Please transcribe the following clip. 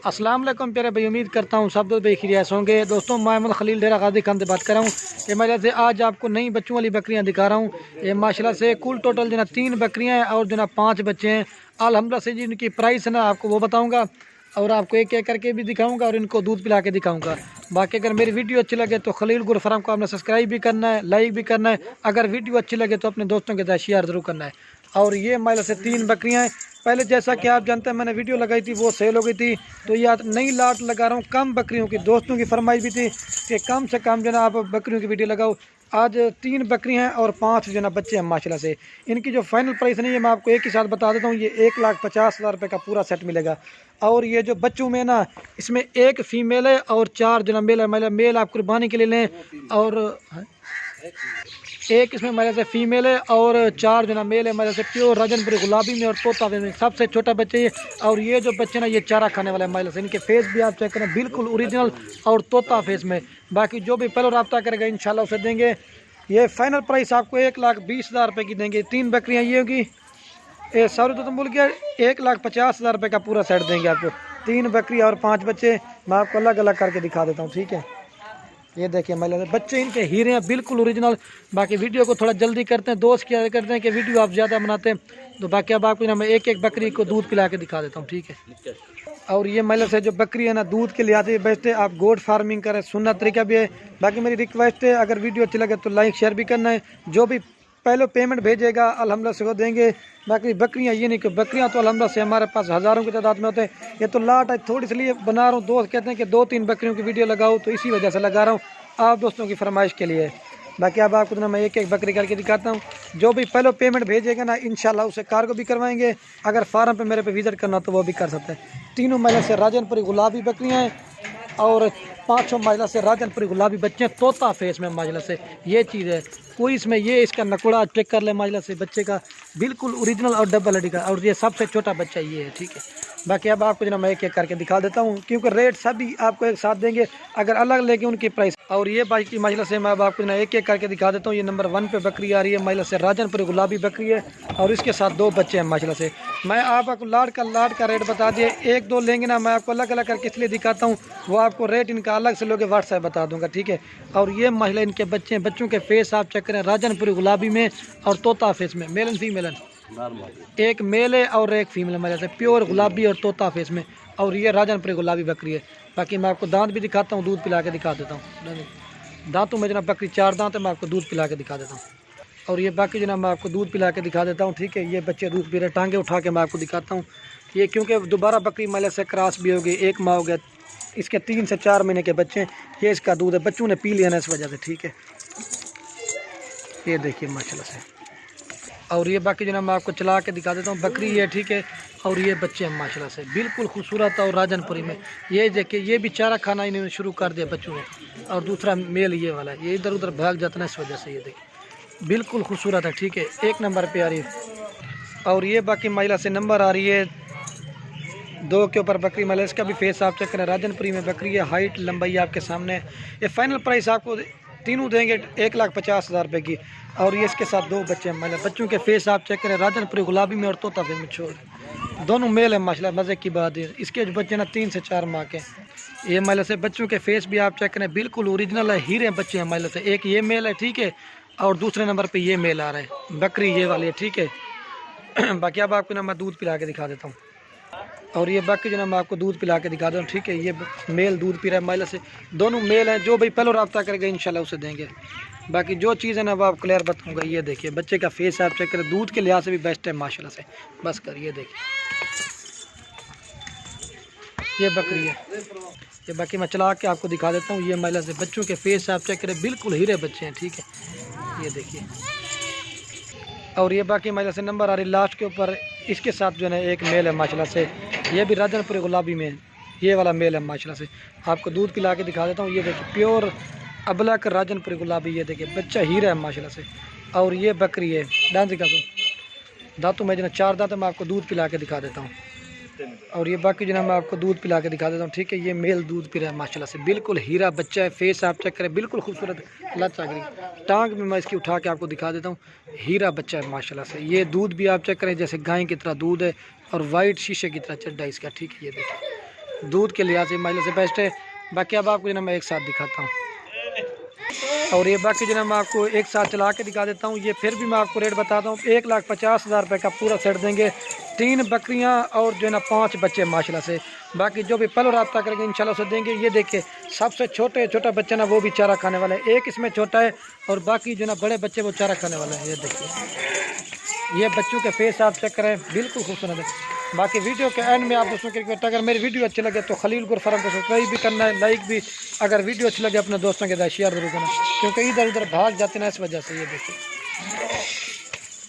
अस्सलाम वालेकुम प्यारे भाई, उम्मीद करता हूँ सब भाई खैरियत होंगे। दोस्तों, मैं खलील डेरा गाजी खान से बात कर रहा हूँ। ये मेरे से आज आपको नई बच्चों वाली बकरियाँ दिखा रहा हूँ। ये माशाल्लाह से कुल टोटल जो ना 3 बकरियाँ हैं और जो ना 5 बच्चे हैं। अल्हम्दुलिल्लाह से जिनकी प्राइस है ना आपको वो बताऊँगा और आपको एक एक करके भी दिखाऊँगा और इनको दूध पिला के दिखाऊँगा। बाकी अगर मेरी वीडियो अच्छी लगे तो खलील गुर फार्म को आपने सब्सक्राइब भी करना है, लाइक भी करना है। अगर वीडियो अच्छी लगे तो अपने दोस्तों के साथ शेयर ज़रूर करना है। और ये माशाल्लाह से 3 बकरियाँ हैं। पहले जैसा कि आप जानते हैं मैंने वीडियो लगाई थी वो सेल हो गई थी, तो ये नई लाट लगा रहा हूँ कम बकरियों की। दोस्तों की फरमाइश भी थी कि कम से कम जो ना आप बकरियों की वीडियो लगाओ। आज 3 बकरियाँ हैं और 5 जो ना बच्चे हैं माशाल्लाह से। इनकी जो फाइनल प्राइस नहीं है मैं आपको एक ही साथ बता देता हूँ, ये 1,50,000 रुपये का पूरा सेट मिलेगा। और ये जो बच्चों में ना इसमें 1 फीमेल है और 4 जो ना मेल है। मतलब मेल आप कुर्बानी के लिए लें और एक इसमें मेरे से फीमेल है और 4 जो ना मेल है। मेरे से प्योर राजनपुरी गुलाबी में और तोता में सबसे छोटा बच्चा ये। और ये जो बच्चे ना ये चारा खाने वाला है मेरे से। इनके फेस भी आप चेक करें, बिल्कुल ओरिजिनल और तोता फेस में। बाकी जो भी पहले रब्ता करेगा इंशाल्लाह उसे देंगे। ये फाइनल प्राइस आपको 1,20,000 रुपये की देंगे। 3 बकरियाँ ये होगी, ये सॉरी तो तुम बोल गया 1,50,000 रुपये का पूरा सेट देंगे आपको। 3 बकरी और 5 बच्चे मैं आपको अलग अलग करके दिखा देता हूँ, ठीक है। ये देखिए महिला बच्चे इनके हीरे हैं, बिल्कुल ओरिजिनल। बाकी वीडियो को थोड़ा जल्दी करते हैं, दोस्त क्या करते हैं कि वीडियो आप ज़्यादा बनाते हैं, तो बाकी अब आपको ना मैं एक एक बकरी को दूध पिला के दिखा देता हूँ, ठीक है। और ये महिला से जो बकरी है ना दूध के लिए आती है बेचते आप गोट फार्मिंग करें, सुनना तरीका भी है। बाकी मेरी रिक्वेस्ट है अगर वीडियो अच्छी लगे तो लाइक शेयर भी करना है। जो भी पहले पेमेंट भेजेगा अल्हम्दुलिल्लाह से वो देंगे। बाकी बकरियाँ ये नहीं कि बकरियाँ तो अल्हम्दुलिल्लाह से हमारे पास हज़ारों की तादाद में होते हैं। ये तो लाट है थोड़ी सी लिए बना रहा हूँ। दोस्त कहते हैं कि 2-3 बकरियों की वीडियो लगाओ, तो इसी वजह से लगा रहा हूँ आप दोस्तों की फरमाइश के लिए। बाकी अब आपको ना मैं एक एक बकरी करके दिखाता हूँ। जो भी पहले पेमेंट भेजेगा ना इंशाल्लाह उसे कार्गो भी करवाएंगे। अगर फार्म पे मेरे पे विजिट करना तो वो भी कर सकते हैं। तीनों महिला से राजनपुरी गुलाबी बकरियाँ हैं और 5 महिला से राजनपुरी गुलाबी बच्चे हैं, तोता फेस में माजला से। ये चीज़ है कोई इसमें, ये इसका नकुड़ा चेक कर ले माजला से बच्चे का, बिल्कुल ओरिजिनल और डबल हड्डी का। और ये सबसे छोटा बच्चा ये है, ठीक है। बाकी अब आपको जो मैं एक एक करके दिखा देता हूँ क्योंकि रेट सभी आपको एक साथ देंगे, अगर अलग लेके उनकी प्राइस। और ये बाइक की महिला से मैं अब आपको एक एक करके दिखा देता हूँ। ये नंबर 1 पे बकरी आ रही है महिला से, राजनपुरी गुलाबी बकरी है और इसके साथ 2 बच्चे हैं माशाल्लाह से। मैं आपको लाट का रेट बता दिए, 1-2 लेंगे ना मैं आपको अलग अलग करके इसलिए दिखाता हूँ, वो आपको रेट इनका अलग से लोगे व्हाट्सएप बता दूंगा, ठीक है। और ये महिला इनके बच्चे हैं, बच्चों के फेस आप चेक करें, राजनपुरी गुलाबी में और तोता फेस में। मेलन फीमेलन, एक मेल है और एक फीमेल महिला से, प्योर गुलाबी और तोता फेस में। और ये राजनपुरी गुलाबी बकरी है। बाकी मैं आपको दांत भी दिखाता हूँ, दूध पिला के दिखा देता हूँ। दांतों में जना बकरी 4 दांत है, मैं आपको दूध पिला के दिखा देता हूँ। और ये बाकी जना मैं आपको दूध पिला के दिखा देता हूँ, ठीक है। ये बच्चे दूध पी रहे, टांगे उठा के मैं आपको दिखाता हूँ। ये क्योंकि दोबारा बकरी महिला से क्रॉस भी हो गई, 1 माह हो गया, इसके 3 से 4 महीने के बच्चे हैं। ये इसका दूध है, बच्चों ने पी लिया ना इस वजह से, ठीक है। ये देखिए माशाल्लाह से। और ये बाकी जो ना मैं आपको चला के दिखा देता हूँ, बकरी है, ठीक है। और ये बच्चे हैं माशाल्लाह से, बिल्कुल खूबसूरत और राजनपुरी में। ये देखिए ये भी चारा खाना इन्होंने शुरू कर दिया बच्चों ने। और दूसरा मेल ये वाला है, ये इधर उधर भाग जाता है इस वजह से। ये देखिए बिल्कुल खूबसूरत है, ठीक है, 1 नंबर पे आ रही है। और ये बाकी महिला से नंबर आ रही है 2 के ऊपर बकरी महिला, इसका भी फेस आप चेक करें, राजनपुरी में बकरी है, हाइट लंबाई आपके सामने है। ये फाइनल प्राइस आपको तीनों देंगे 1,50,000 रुपये की। और ये इसके साथ 2 बच्चे हैं महिला, बच्चों के फेस आप चेक करें, राजनपुरी गुलाबी में और तोता फेस में, छोड़ दोनों मेल है माशाल्लाह। मज़े की बात है, इसके बच्चे ना 3 से 4 माह के। ये महिला से बच्चों के फेस भी आप चेक करें, बिल्कुल ओरिजिनल है, हीरे बच्चे हैं महिला से। एक ये मेल है, ठीक है, और दूसरे नंबर पे ये मेल आ रहा है, बकरी ये वाली है, ठीक है। बाकी अब आपको ना मैं दूध पिला के दिखा देता हूँ। और ये बाकी जो ना मैं आपको दूध पिला के दिखा दूँ, ठीक है। ये मेल दूध पी रहा है महिला से, दोनों मेल हैं। जो भाई पहले रब्ता करेगा इंशाल्लाह उसे देंगे। बाकी जो चीज़ है ना वो आप क्लियर बताऊँगा। ये देखिए बच्चे का फेस आप चेक करें, दूध के लिहाज से भी बेस्ट है माशाल्लाह से। बस कर ये देखिए ये बकरी है। ये बाकी मैं चला के आपको दिखा देता हूँ। ये महिला से, बच्चों के फेस आप चेक करें, बिल्कुल हीरे बच्चे हैं, ठीक है। ये देखिए। और ये बाकी महिला से नंबर आ रही लास्ट के ऊपर, इसके साथ जो है ना एक मेल है माशाल्लाह से। ये भी राजनपुरी गुलाबी में ये वाला मेल है माशाल्लाह से। आपको दूध पिला के दिखा देता हूँ। ये देखिए प्योर अबलक राजनपुरी गुलाबी, ये देखिए बच्चा हीरा है माशाल्लाह से। और ये बकरी है, डांस का दांतों में जो 4 दांत, मैं आपको दूध पिला के दिखा देता हूँ। और ये बाकी जो मैं आपको दूध पिला के दिखा देता हूँ, ठीक है। ये मेल दूध पी रहा है माशाल्लाह से, बिल्कुल हीरा बच्चा है, फेस आप चेक करें, बिल्कुल खूबसूरत लच आ गई। टांग में मैं इसकी उठा के आपको दिखा देता हूँ, हीरा बच्चा है माशाल्लाह से। ये दूध भी आप चेक करें जैसे गाय की तरह दूध है और वाइट शीशे की तरह चड्डा इसका, ठीक है। ये देखिए दूध के लिहाज से माशाल्लाह से बेस्ट है। बाकी अब आपको जो मैं एक साथ दिखाता हूँ, और ये बाकी जो मैं आपको एक साथ चला के दिखा देता हूँ। ये फिर भी मैं आपको रेट बताता हूँ, 1,50,000 रुपये का पूरा सेट देंगे। 3 बकरियाँ और जो है ना 5 बच्चे माशाल्लाह से। बाकी जो भी पहले रब्ता करेंगे इंशाल्लाह से देंगे। ये देखिए सबसे छोटा बच्चा ना वो भी चारा खाने वाला है, एक इसमें छोटा है और बाकी जो ना बड़े बच्चे वो चारा खाने वाले हैं। ये देखिए ये बच्चों के फेस आप चेक करें, बिल्कुल खूबसूरत है। बाकी वीडियो के एंड में आप दोस्तों की रिक्वेस्ट, अगर मेरी वीडियो अच्छी लगे तो खलील गुर फार्म को सब्सक्राइब भी करना है, लाइक भी। अगर वीडियो अच्छी लगे अपने दोस्तों के साथ शेयर जरूर करना, क्योंकि इधर उधर भाग जाते ना इस वजह से। ये देखिए